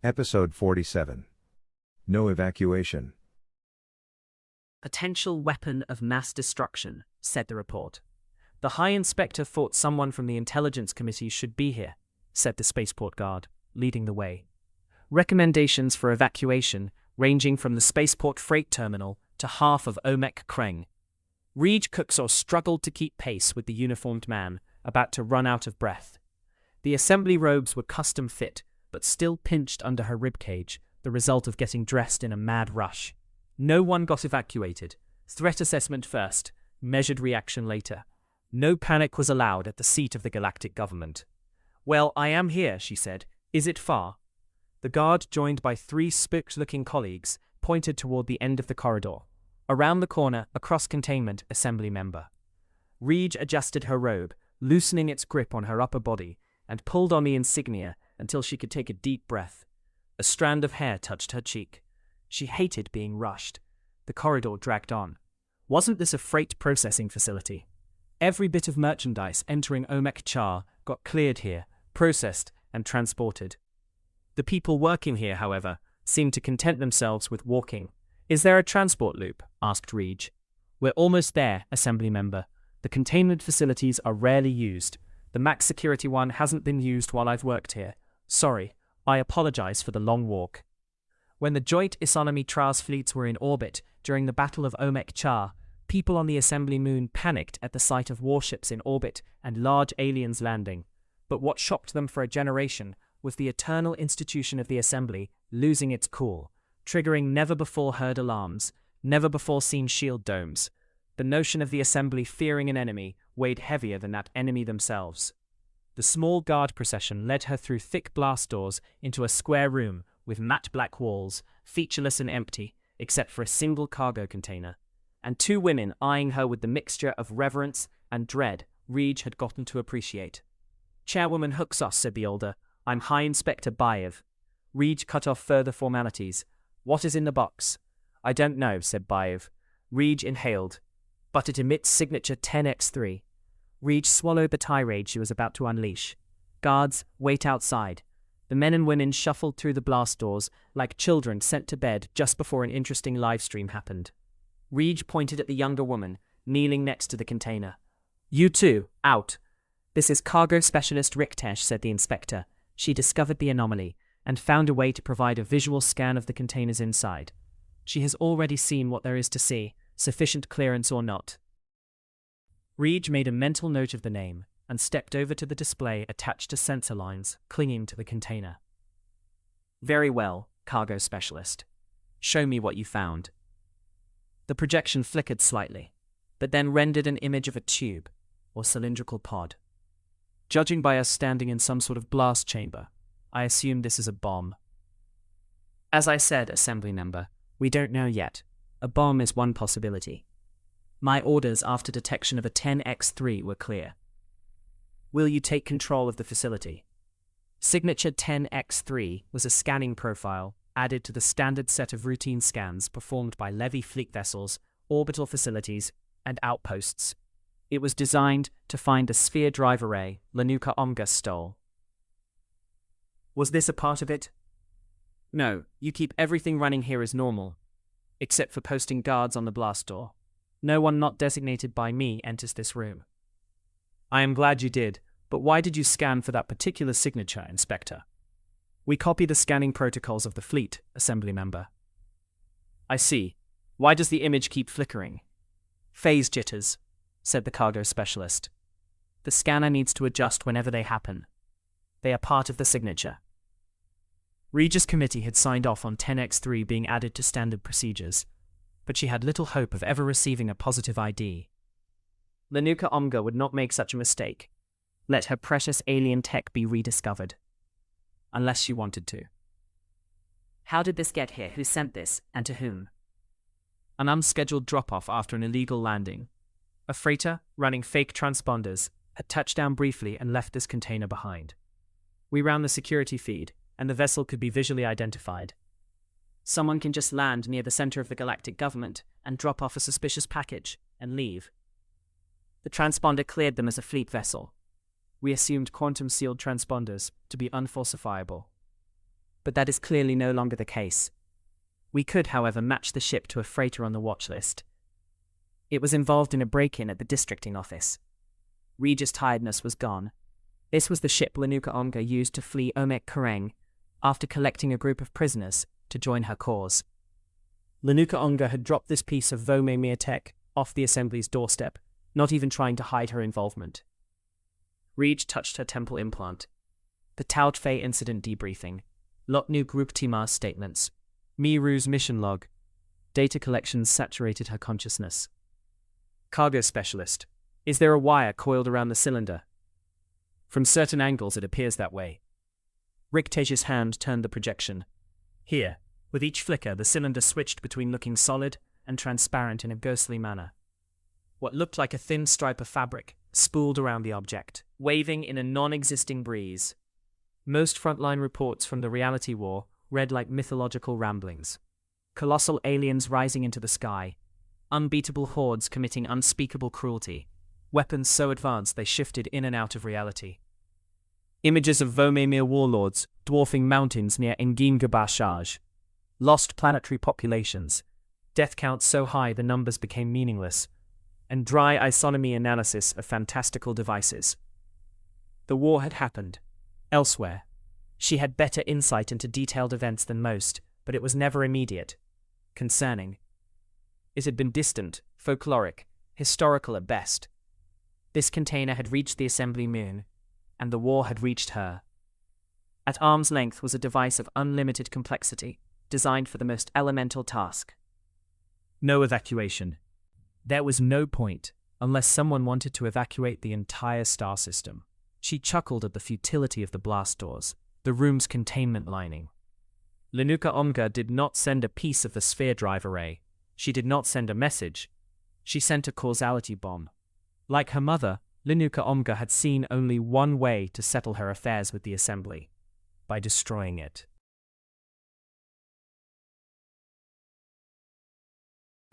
Episode 47. No evacuation. Potential weapon of mass destruction, said the report. The High Inspector thought someone from the Intelligence Committee should be here, said the spaceport guard, leading the way. Recommendations for evacuation ranging from the spaceport freight terminal to half of Omek Kreng. Rige Khuksos struggled to keep pace with the uniformed man, about to run out of breath. The assembly robes were custom fit, but still pinched under her ribcage, the result of getting dressed in a mad rush. No one got evacuated. Threat assessment first, measured reaction later. No panic was allowed at the seat of the galactic government. "Well, I am here," she said. "Is it far?" The guard, joined by three spooked-looking colleagues, pointed toward the end of the corridor. Around the corner, a cross-containment assembly member. Rige adjusted her robe, loosening its grip on her upper body, and pulled on the insignia until she could take a deep breath. A strand of hair touched her cheek. She hated being rushed. The corridor dragged on. Wasn't this a freight processing facility? Every bit of merchandise entering Omek Char got cleared here, processed, and transported. The people working here, however, seemed to content themselves with walking. "Is there a transport loop?" asked Rige. "We're almost there, assembly member. The containment facilities are rarely used. The max security one hasn't been used while I've worked here. Sorry, I apologize for the long walk." When the joint Isonomy Tras fleets were in orbit during the Battle of Omek Char, people on the assembly moon panicked at the sight of warships in orbit and large aliens landing. But what shocked them for a generation was the eternal institution of the assembly losing its cool, triggering never-before-heard alarms, never-before-seen shield domes. The notion of the assembly fearing an enemy weighed heavier than that enemy themselves. The small guard procession led her through thick blast doors into a square room with matte black walls, featureless and empty, except for a single cargo container, and two women eyeing her with the mixture of reverence and dread Rige had gotten to appreciate. "Chairwoman Khuksos," said the older, "I'm High Inspector Baev." Rige cut off further formalities. "What is in the box?" "I don't know," said Baev. Rige inhaled. "But it emits signature 10x3. Rige swallowed the tirade she was about to unleash. "Guards, wait outside." The men and women shuffled through the blast doors like children sent to bed just before an interesting live stream happened. Rige pointed at the younger woman, kneeling next to the container. "You two, out." "This is cargo specialist Riktesh," said the inspector. She discovered the anomaly and found a way to provide a visual scan of the containers inside. She has already seen what there is to see, sufficient clearance or not. Rige made a mental note of the name and stepped over to the display attached to sensor lines clinging to the container. "Very well, cargo specialist. Show me what you found." The projection flickered slightly, but then rendered an image of a tube or cylindrical pod. "Judging by us standing in some sort of blast chamber, I assume this is a bomb." "As I said, assembly member, we don't know yet. A bomb is one possibility. My orders after detection of a 10x3 were clear. Will you take control of the facility?" Signature 10x3 was a scanning profile added to the standard set of routine scans performed by Levy fleet vessels, orbital facilities, and outposts. It was designed to find the sphere drive array Lenuka Omga stole. "Was this a part of it?" "No, you keep everything running here as normal, except for posting guards on the blast door. No one not designated by me enters this room." "I am glad you did, but why did you scan for that particular signature, Inspector?" "We copy the scanning protocols of the fleet, assembly member." "I see. Why does the image keep flickering?" "Phase jitters," said the cargo specialist. "The scanner needs to adjust whenever they happen. They are part of the signature." Rige's committee had signed off on 10x3 being added to standard procedures, but she had little hope of ever receiving a positive ID. Lenuka Omga would not make such a mistake. Let her precious alien tech be rediscovered. Unless she wanted to. "How did this get here? Who sent this, and to whom?" "An unscheduled drop-off after an illegal landing. A freighter, running fake transponders, had touched down briefly and left this container behind. We ran the security feed, and the vessel could be visually identified. Someone can just land near the center of the galactic government and drop off a suspicious package and leave. The transponder cleared them as a fleet vessel. We assumed quantum-sealed transponders to be unfalsifiable. but that is clearly no longer the case. We could, however, match the ship to a freighter on the watch list. It was involved in a break-in at the districting office. Rige's tiredness was gone. This was the ship Lenuka Omga used to flee Omek Kereng after collecting a group of prisoners to join her cause. Lenuka Omga had dropped this piece of Boehmer tech off the assembly's doorstep, not even trying to hide her involvement. Rige touched her temple implant. The Tautfei incident debriefing. Lotnu Group Timar statements. Miru's mission log. Data collections saturated her consciousness. Cargo specialist. Is there a wire coiled around the cylinder? From certain angles it appears that way. Riktege's hand turned the projection. Here, with each flicker, the cylinder switched between looking solid and transparent in a ghostly manner. What looked like a thin stripe of fabric spooled around the object, waving in a non-existing breeze. Most frontline reports from the reality war read like mythological ramblings. Colossal aliens rising into the sky, unbeatable hordes committing unspeakable cruelty, weapons so advanced they shifted in and out of reality. Images of Vomemir warlords dwarfing mountains near Engin Gabashaj. Lost planetary populations, death counts so high the numbers became meaningless, and dry isonomy analysis of fantastical devices. The war had happened. Elsewhere. She had better insight into detailed events than most, but it was never immediate. Concerning. It had been distant, folkloric, historical at best. This container had reached the assembly moon, and the war had reached her. At arm's length was a device of unlimited complexity, designed for the most elemental task. No evacuation. There was no point, unless someone wanted to evacuate the entire star system. She chuckled at the futility of the blast doors, the room's containment lining. Lenuka Omga did not send a piece of the sphere drive array. She did not send a message. She sent a causality bomb. Like her mother, Lenuka Omga had seen only one way to settle her affairs with the assembly: by destroying it.